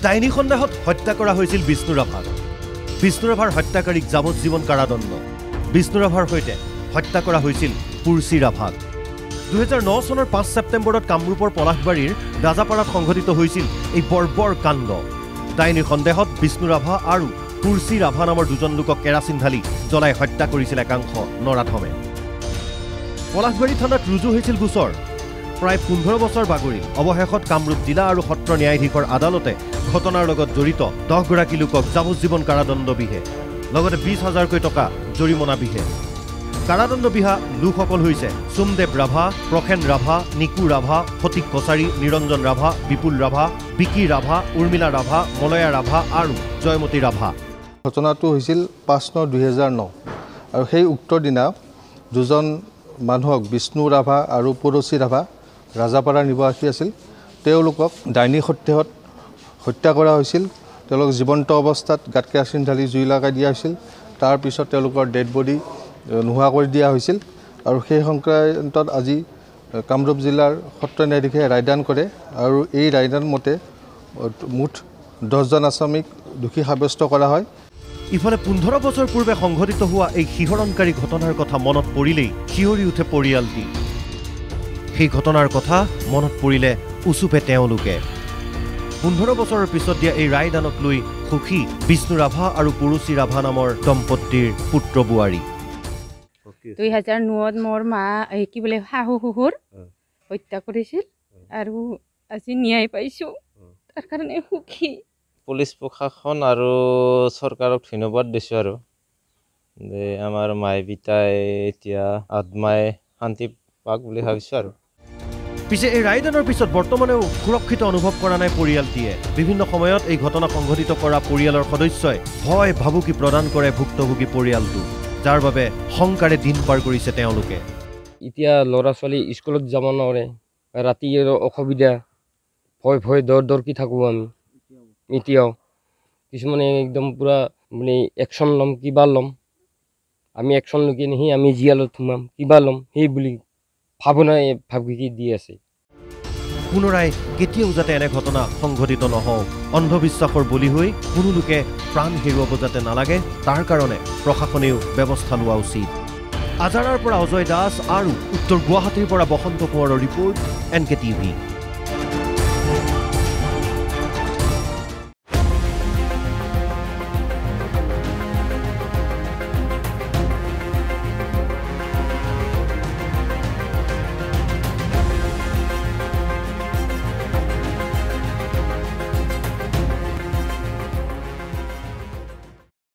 ডাইনী সন্দেহত হত্যা কৰা হৈছিল বিষ্ণু ৰাভাক। বিষ্ণু ৰাভাৰ হত্যাকাৰীক যাৱজ্জীৱন কাৰাদণ্ড। বিষ্ণু ৰাভাৰ সৈতে হত্যা কৰা হৈছিল পুৰচী ৰাভাক। 2009 চনৰ 5 ছেপ্টেম্বৰত কামৰূপৰ পলাশবাৰীৰ ৰাজাপাৰাত সংঘটিত হৈছিল এই বৰ্বৰ কাণ্ড। ডাইনী সন্দেহত বিষ্ণু ৰাভা আৰু পুৰচী ৰাভা নামৰ দুজন লোকক কেৰাচিন ঢালি জ্বলাই হত্যা কৰিছিল একাংশ নৰাধমে। পলাশবাৰী থানাত ৰুজু হৈছিল গোচৰ। প্ৰায় 15 বছৰ বাগৰি অৱশেষত কামৰূপ জিলা আৰু সত্ৰ ন্যায়াধীশৰ আদালতে ঘটনাৰ লগত জড়িত 10 গৰাকী লোকক যাৱজ্জীৱন কাৰাদণ্ড বিহে, লগতে 20,000কৈ টকা জৰিমনা বিহে। কাৰাদণ্ড বিহা লোকসকল হৈছে সোমদেৱ ৰাভা, প্ৰসেন ৰাভা, নিকু ৰাভা, ফটিক কছাৰী, নিৰঞ্জন ৰাভা, বিপুল ৰাভা, বিকি ৰাভা, উৰ্মিলা ৰাভা, মলয়া ৰাভা আৰু জয়মতী ৰাভা। ঘটনাটো হৈছিল 5/9/2009 আৰু সেই উক্ত দিনা দুজন মানুহক বিষ্ণু ৰাভা আৰু পুৰচী ৰাভা ৰাজাপাৰা নিবাসী আছিল। তেওঁলোকক ডাইনী সন্দেহত হত্যা কৰা হৈছিল। তেওঁলোক জীৱন্ত অৱস্থাত গাত কেৰাচিন ঢালি জুই লগাই দিয়া হৈছিল। তাৰপিছত তেওঁলোকৰ ডেড বডি নোহোৱা কৰি দিয়া হৈছিল আৰু সেই সংক্ৰান্তত আজি কামৰূপ জিলাৰ সত্ৰ ন্যায়াধীশে ৰায়দান কৰে আৰু এই ৰায়দান মতে মুঠ 10জন আসামীক দোষী সাব্যস্ত কৰা হয়। ইফালে 15 বছৰ পূৰ্বে সংঘটিত হোৱা এই শিহৰণকাৰী ঘটনাৰ কথা মনত পৰিলেই শিয়ৰি উঠে পৰিয়ালটি। সেই ঘটনাৰ কথা মনত পৰিলে উচুপে তেওঁলোকে। 15 বছৰৰ পিছত দিয়া এই ৰায়দানক লৈ সুখী বিষ্ণু ৰাভা আৰু পুৰচী ৰাভা নামৰ দম্পতীৰ পুত্ৰ বোৱাৰী। 2009ত মোৰ মা কি বোলে শাহু শহুৰ হত্যা কৰিছিল আৰু আজি ন্যায় পাইছোঁ, তাৰ কাৰণে সুখী। পুলিচ প্ৰশাসন আৰু চৰকাৰক ধন্যবাদ দিছোঁ আৰু যে আমাৰ মায়ে পিতাই এতিয়া আত্মাই শান্তি পাওক বুলি ভাবিছোঁ আৰু। পিছে এই ৰায়দানৰ পিছত বৰ্তমানেও সুৰক্ষিত অনুভৱ কৰা নাই পৰিয়ালটিয়ে। বিভিন্ন সময়ত এই ঘটনা সংঘটিত কৰা পৰিয়ালৰ সদস্যই ভয় ভাবুকি প্ৰদান কৰে ভুক্তভোগী পৰিয়ালটো, যাৰ বাবে শংকাৰে দিন পাৰ কৰিছে তেওঁলোকে। এতিয়া ল'ৰা ছোৱালী স্কুলত যাব নোৱাৰে, ৰাতি অসুবিধা, ভয় দৰকি থাকোঁ আমি। এতিয়াও কিছুমানে একদম পূৰা মানে একশ্যন ল'ম, কিবা ল'ম, আমি একশ্যন লুকি নাহি আমি জিয়ালত সোমাম, কিবা ল'ম, সেই বুলি ভাবুকি দি আছে। পুনৰাই কেতিয়াও যাতে এনে ঘটনা সংঘটিত নহওক, অন্ধবিশ্বাসৰ বলি হৈ কোনো লোকে প্ৰাণ হেৰুৱাব যাতে নালাগে, তাৰ কাৰণে প্ৰশাসনেও ব্যৱস্থা লোৱা উচিত। আজাৰাৰ পৰা অজয় দাস আৰু উত্তৰ গুৱাহাটীৰ পৰা বসন্ত কোঁৱৰৰ ৰিপৰ্ট NK TV।